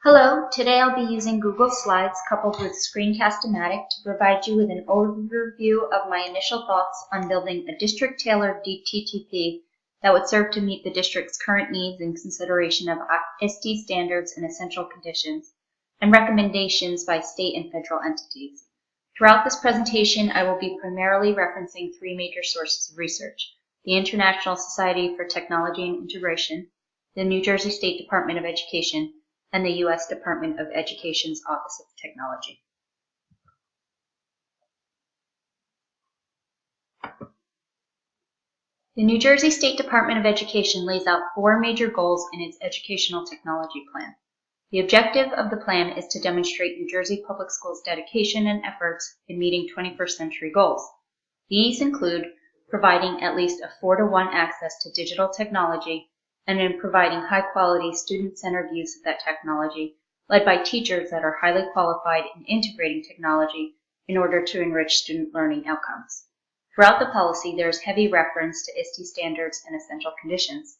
Hello, today I'll be using Google Slides coupled with Screencast-O-Matic to provide you with an overview of my initial thoughts on building a district-tailored DTTP that would serve to meet the district's current needs in consideration of ISTE standards and essential conditions, and recommendations by state and federal entities. Throughout this presentation, I will be primarily referencing three major sources of research: the International Society for Technology and Integration, the New Jersey State Department of Education, and the U.S. Department of Education's Office of Technology. The New Jersey State Department of Education lays out four major goals in its educational technology plan. The objective of the plan is to demonstrate New Jersey Public Schools' dedication and efforts in meeting 21st century goals. These include providing at least a 4-to-1 access to digital technology and in providing high-quality, student-centered use of that technology, led by teachers that are highly qualified in integrating technology in order to enrich student learning outcomes. Throughout the policy, there is heavy reference to ISTE standards and essential conditions.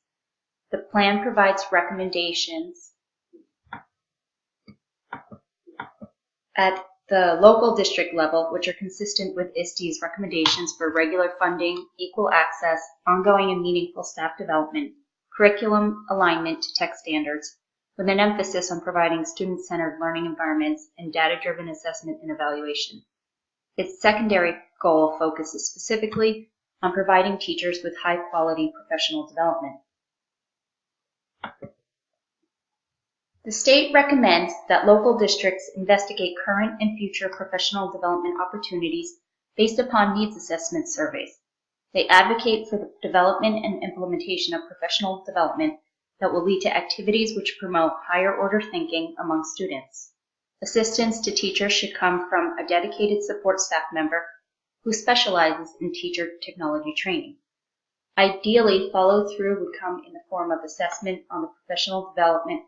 The plan provides recommendations at the local district level, which are consistent with ISTE's recommendations for regular funding, equal access, ongoing and meaningful staff development, curriculum alignment to tech standards, with an emphasis on providing student-centered learning environments and data-driven assessment and evaluation. Its secondary goal focuses specifically on providing teachers with high-quality professional development. The state recommends that local districts investigate current and future professional development opportunities based upon needs assessment surveys. They advocate for the development and implementation of professional development that will lead to activities which promote higher order thinking among students. Assistance to teachers should come from a dedicated support staff member who specializes in teacher technology training. Ideally, follow-through would come in the form of assessment on the professional development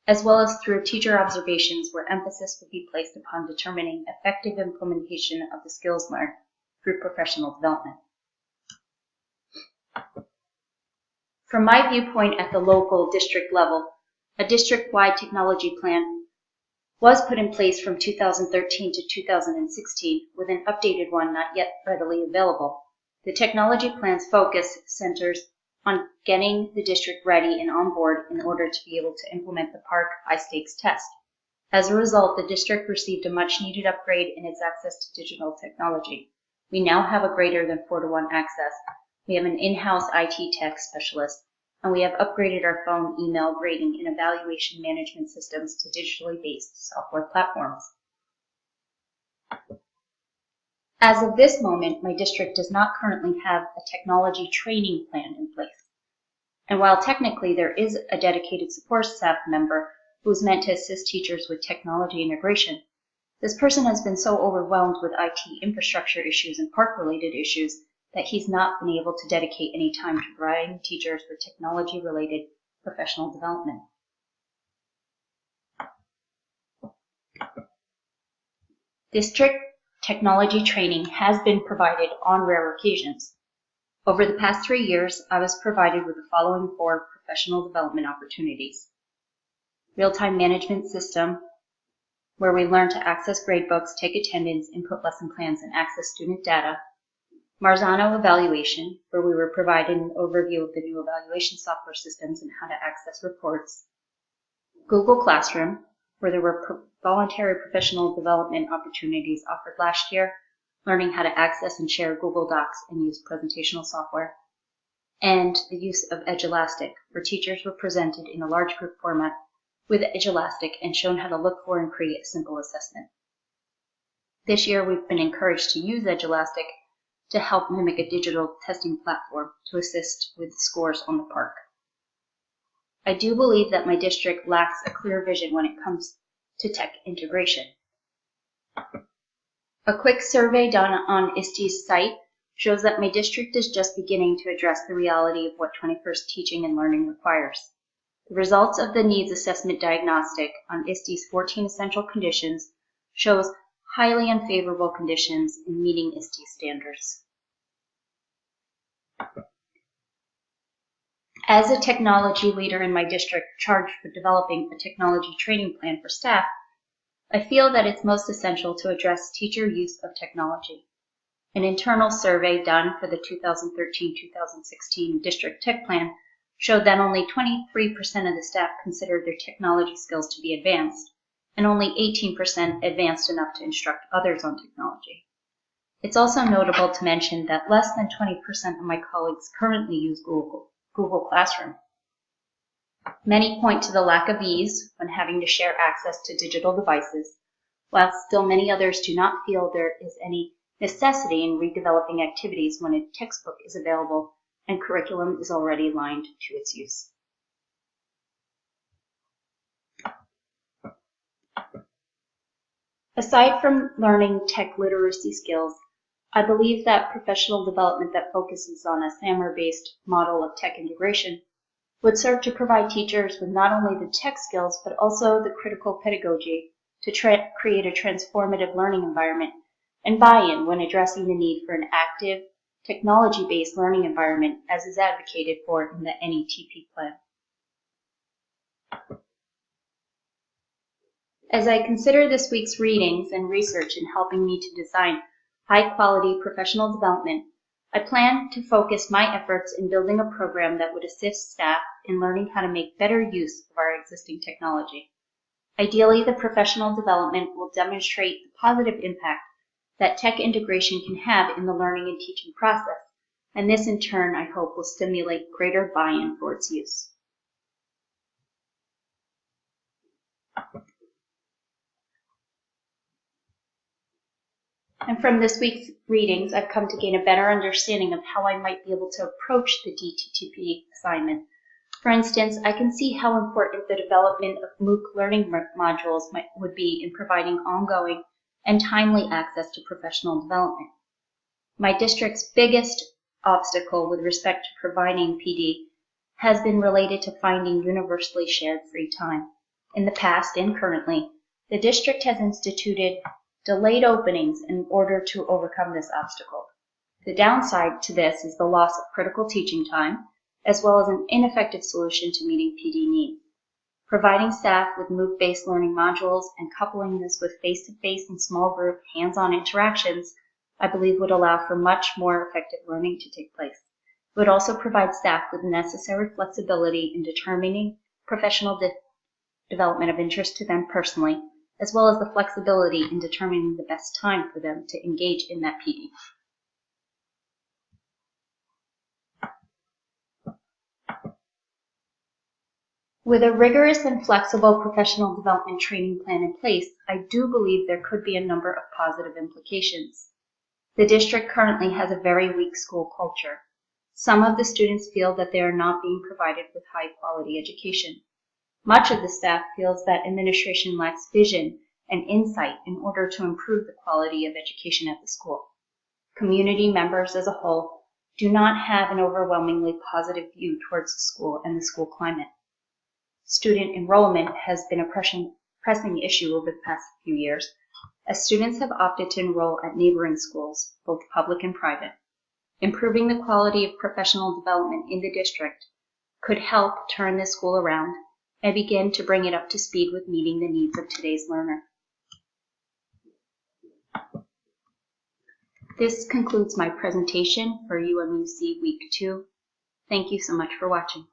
as well as through teacher observations where emphasis would be placed upon determining effective implementation of the skills learned through professional development. From my viewpoint at the local district level, a district-wide technology plan was put in place from 2013 to 2016, with an updated one not yet readily available. The technology plan's focus centers on getting the district ready and on board in order to be able to implement the PARCC high-stakes test. As a result, the district received a much-needed upgrade in its access to digital technology. We now have a greater than 4-to-1 access. We have an in-house IT tech specialist, and we have upgraded our phone, email, grading, and evaluation management systems to digitally based software platforms. As of this moment, my district does not currently have a technology training plan in place. And while technically there is a dedicated support staff member who is meant to assist teachers with technology integration, this person has been so overwhelmed with IT infrastructure issues and PARCC-related issues that he's not been able to dedicate any time to providing teachers with technology-related professional development. District technology training has been provided on rare occasions. Over the past 3 years, I was provided with the following 4 professional development opportunities: real-time management system, where we learn to access gradebooks, take attendance, input lesson plans, and access student data; Marzano evaluation, where we were provided an overview of the new evaluation software systems and how to access reports; Google Classroom, where there were voluntary professional development opportunities offered last year, learning how to access and share Google Docs and use presentational software; and the use of EdgeElastic, where teachers were presented in a large group format with EdgeElastic and shown how to look for and create a simple assessment. This year, we've been encouraged to use EdgeElastic to help mimic a digital testing platform to assist with scores on the PARCC. I do believe that my district lacks a clear vision when it comes to tech integration. A quick survey done on ISTE's site shows that my district is just beginning to address the reality of what 21st teaching and learning requires. The results of the needs assessment diagnostic on ISTE's 14 essential conditions shows highly unfavorable conditions in meeting ISTE standards. As a technology leader in my district charged with developing a technology training plan for staff, I feel that it's most essential to address teacher use of technology. An internal survey done for the 2013-2016 district tech plan showed that only 23% of the staff considered their technology skills to be advanced, and only 18% advanced enough to instruct others on technology. It's also notable to mention that less than 20% of my colleagues currently use Google Classroom. Many point to the lack of ease when having to share access to digital devices, while still many others do not feel there is any necessity in redeveloping activities when a textbook is available and curriculum is already aligned to its use. Aside from learning tech literacy skills, I believe that professional development that focuses on a SAMR-based model of tech integration would serve to provide teachers with not only the tech skills, but also the critical pedagogy to create a transformative learning environment and buy-in when addressing the need for an active, technology-based learning environment as is advocated for in the NETP plan. As I consider this week's readings and research in helping me to design high-quality professional development, I plan to focus my efforts in building a program that would assist staff in learning how to make better use of our existing technology. Ideally, the professional development will demonstrate the positive impact that tech integration can have in the learning and teaching process, and this in turn, I hope, will stimulate greater buy-in for its use. And from this week's readings, I've come to gain a better understanding of how I might be able to approach the DTTP assignment. For instance, I can see how important the development of MOOC learning modules would be in providing ongoing and timely access to professional development. My district's biggest obstacle with respect to providing PD has been related to finding universally shared free time. In the past and currently, the district has instituted delayed openings in order to overcome this obstacle. The downside to this is the loss of critical teaching time, as well as an ineffective solution to meeting PD needs. Providing staff with MOOC-based learning modules and coupling this with face-to-face and small group hands-on interactions, I believe would allow for much more effective learning to take place. It would also provide staff with the necessary flexibility in determining professional development of interest to them personally, as well as the flexibility in determining the best time for them to engage in that PD. With a rigorous and flexible professional development training plan in place, I do believe there could be a number of positive implications. The district currently has a very weak school culture. Some of the students feel that they are not being provided with high-quality education. Much of the staff feels that administration lacks vision and insight in order to improve the quality of education at the school. Community members as a whole do not have an overwhelmingly positive view towards the school and the school climate. Student enrollment has been a pressing issue over the past few years, as students have opted to enroll at neighboring schools, both public and private. Improving the quality of professional development in the district could help turn this school around and begin to bring it up to speed with meeting the needs of today's learner. This concludes my presentation for UMUC Week 2. Thank you so much for watching.